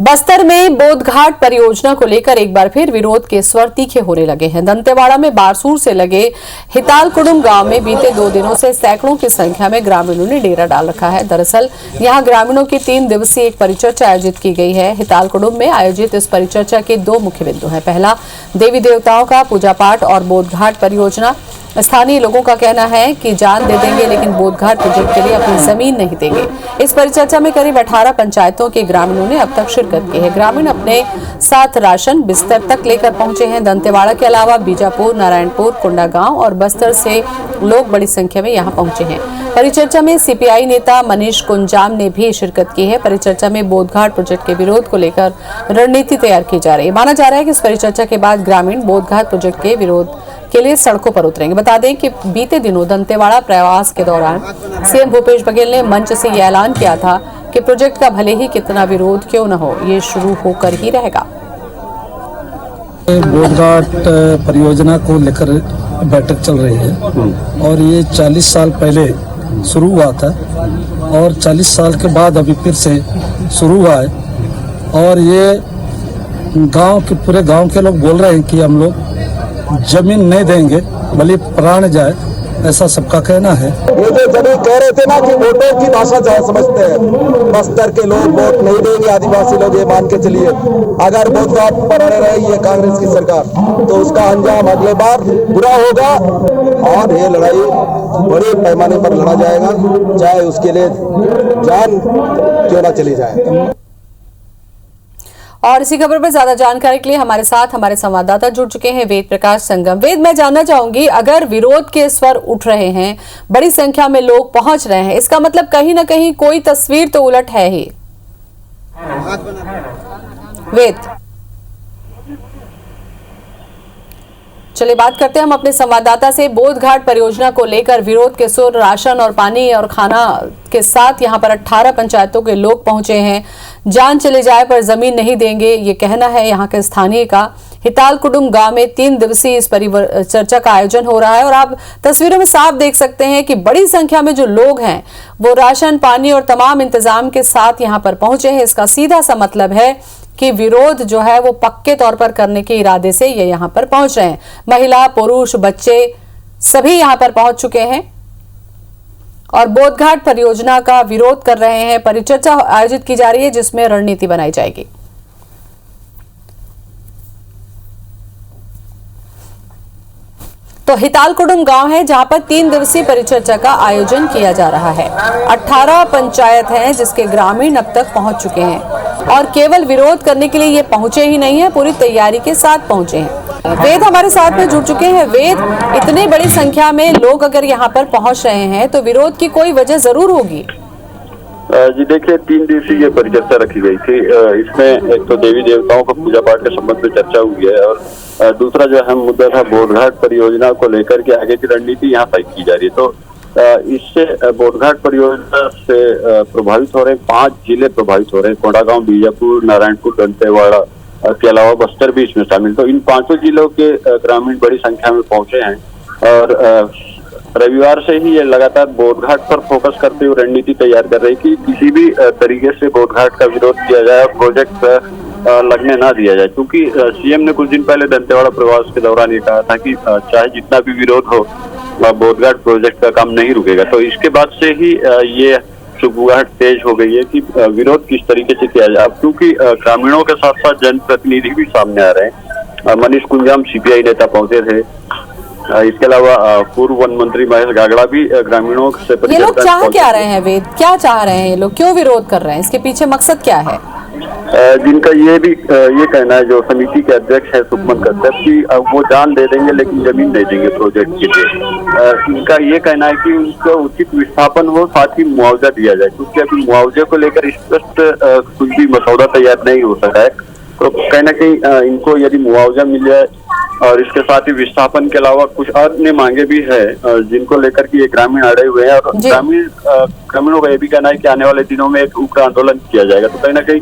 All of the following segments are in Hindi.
बस्तर में बोधघाट परियोजना को लेकर एक बार फिर विरोध के स्वर तीखे होने लगे हैं। दंतेवाड़ा में बारसूर से लगे हितालकुडुम गांव में बीते 2 दिनों से सैकड़ों की संख्या में ग्रामीणों ने डेरा डाल रखा है। दरअसल यहां ग्रामीणों की 3 दिवसीय एक परिचर्चा आयोजित की गई है। हितालकुडुम में आयोजित इस परिचर्चा के 2 मुख्य बिंदु हैं। पहला, देवी देवताओं का पूजा पाठ और बोधघाट परियोजना। स्थानीय लोगों का कहना है कि जान दे देंगे लेकिन बोधघाट प्रोजेक्ट के लिए अपनी जमीन नहीं देंगे। इस परिचर्चा में करीब 18 पंचायतों के ग्रामीणों ने अब तक शिरकत की है। ग्रामीण अपने साथ राशन बिस्तर तक लेकर पहुंचे हैं। दंतेवाड़ा के अलावा बीजापुर, नारायणपुर, कोंडागांव और बस्तर से लोग बड़ी संख्या में यहां पहुंचे हैं। परिचर्चा में सीपीआई नेता मनीष कुंजाम ने भी शिरकत की है। परिचर्चा में बोधघाट प्रोजेक्ट के विरोध को लेकर रणनीति तैयार की जा रही है। माना जा रहा है कि इस परिचर्चा के बाद ग्रामीण बोधघाट प्रोजेक्ट के विरोध के लिए सड़कों पर उतरेंगे। बता दें कि बीते दिनों दंतेवाड़ा प्रवास के दौरान सीएम भूपेश बघेल ने मंच से यह ऐलान किया था कि प्रोजेक्ट का भले ही कितना विरोध क्यों न हो, ये शुरू होकर ही रहेगा। बोधघाट परियोजना को लेकर बैठक चल रही है और ये 40 साल पहले शुरू हुआ था और 40 साल के बाद अभी फिर से शुरू हुआ है। और ये गांव के पूरे गांव के लोग बोल रहे हैं कि हम लोग जमीन नहीं देंगे, भले प्राण जाए, ऐसा सबका कहना है। ये जो जमीन कह रहे थे ना कि वोटों की भाषा समझते हैं, बस्तर के लोग वोट नहीं देंगे, आदिवासी लोग ये मान के चलिए। अगर बोधघाट पर अड़े रही है कांग्रेस की सरकार तो उसका अंजाम अगले बार बुरा होगा और ये लड़ाई बड़े पैमाने पर लड़ा जाएगा, चाहे उसके लिए जान क्यों ना चली जाए। और इसी खबर पर ज्यादा जानकारी के लिए हमारे साथ हमारे संवाददाता जुड़ चुके हैं वेद प्रकाश संगम। वेद, मैं जानना चाहूंगी, अगर विरोध के स्वर उठ रहे हैं, बड़ी संख्या में लोग पहुंच रहे हैं, इसका मतलब कहीं ना कहीं कोई तस्वीर तो उलट है ही। वेद, चलिए बात करते हैं हम अपने संवाददाता से। बोधघाट परियोजना को लेकर विरोध के सुर, राशन और पानी और खाना के साथ यहां पर 18 पंचायतों के लोग पहुंचे हैं। जान चले जाए पर जमीन नहीं देंगे, ये कहना है यहां के स्थानीय का। हितालकुडुम गांव में 3 दिवसीय इस परिचर्चा का आयोजन हो रहा है और आप तस्वीरों में साफ देख सकते हैं कि बड़ी संख्या में जो लोग हैं वो राशन, पानी और तमाम इंतजाम के साथ यहां पर पहुंचे हैं। इसका सीधा सा मतलब है कि विरोध जो है वो पक्के तौर पर करने के इरादे से ये यहाँ पर पहुंच रहे हैं। महिला, पुरुष, बच्चे सभी यहाँ पर पहुंच चुके हैं और बोधघाट परियोजना का विरोध कर रहे हैं। परिचर्चा आयोजित की जा रही है जिसमें रणनीति बनाई जाएगी। तो हितालकुडुम गांव है जहां पर 3 दिवसीय परिचर्चा का आयोजन किया जा रहा है। 18 पंचायत हैं जिसके ग्रामीण अब तक पहुंच चुके हैं और केवल विरोध करने के लिए ये पहुंचे ही नहीं है, पूरी तैयारी के साथ पहुंचे हैं। वेद हमारे साथ में जुड़ चुके हैं। वेद, इतनी बड़ी संख्या में लोग अगर यहाँ पर पहुंच रहे हैं तो विरोध की कोई वजह जरूर होगी। जी देखिए, 3 दिवसीय परिचर्चा रखी गई थी। इसमें एक तो देवी देवताओं का पूजा पाठ के संबंध में चर्चा हुई है और दूसरा जो अहम मुद्दा था बोधघाट परियोजना को लेकर के आगे की रणनीति यहाँ तय की जा रही है। तो इससे बोधघाट परियोजना से प्रभावित हो रहे 5 जिले प्रभावित हो रहे हैं। कोंडागांव, बीजापुर, नारायणपुर, दंतेवाड़ा के अलावा बस्तर भी इसमें शामिल। तो इन 5 जिलों के ग्रामीण बड़ी संख्या में पहुंचे हैं और रविवार से ही ये लगातार बोधघाट पर फोकस करते हुए रणनीति तैयार कर रही कि किसी भी तरीके से बोधघाट का विरोध किया जाए और प्रोजेक्ट लगने ना दिया जाए, क्योंकि सीएम ने कुछ दिन पहले दंतेवाड़ा प्रवास के दौरान ये कहा था कि चाहे जितना भी विरोध हो बोधघाट प्रोजेक्ट का काम नहीं रुकेगा। तो इसके बाद से ही ये सुगबुगाहट तेज हो गई है कि विरोध किस तरीके से किया जाए। अब क्योंकि ग्रामीणों के साथ साथ जनप्रतिनिधि भी सामने आ रहे हैं। मनीष कुंजाम सीपीआई नेता पहुंचे थे। इसके अलावा पूर्व वन मंत्री महेश गागड़ा भी ग्रामीणों से ये लोग चाह क्या रहे हैं वेद, क्या चाह रहे हैं ये लोग, क्यों विरोध कर रहे हैं, इसके पीछे मकसद क्या है? जिनका ये कहना है, जो समिति के अध्यक्ष है सुखमन कश्यप, कि वो जान दे देंगे लेकिन जमीन नहीं देंगे प्रोजेक्ट के लिए। इनका ये कहना है कि उनका उचित विस्थापन हो, साथ ही मुआवजा दिया जाए, क्योंकि अभी मुआवजे को लेकर स्पष्ट कुछ भी मसौदा तैयार नहीं हो सका है। तो कहीं ना कहीं इनको यदि मुआवजा मिल जाए और इसके साथ ही विस्थापन के अलावा कुछ अन्य मांगे भी है जिनको लेकर के ये ग्रामीण अड़े हुए हैं और ग्रामीणों का ये भी कहना है कि आने वाले दिनों में एक उग्र आंदोलन किया जाएगा। तो कहीं ना कहीं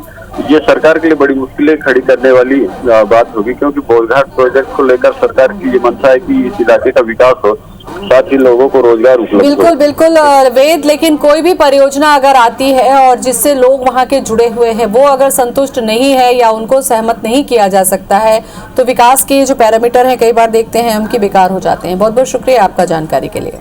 ये सरकार के लिए बड़ी मुश्किलें खड़ी करने वाली बात होगी, क्योंकि बोधघाट प्रोजेक्ट को लेकर सरकार की ये मंशा है कि इस इलाके का विकास हो, साथ ही लोगों को रोजगार उपलब्ध हो। बिल्कुल बिल्कुल वेद, लेकिन कोई भी परियोजना अगर आती है और जिससे लोग वहां के जुड़े हुए हैं वो अगर संतुष्ट नहीं है या उनको सहमत नहीं किया जा सकता है तो विकास के जो पैरामीटर हैं कई बार देखते हैं हम कि बेकार हो जाते हैं। बहुत बहुत शुक्रिया आपका जानकारी के लिए।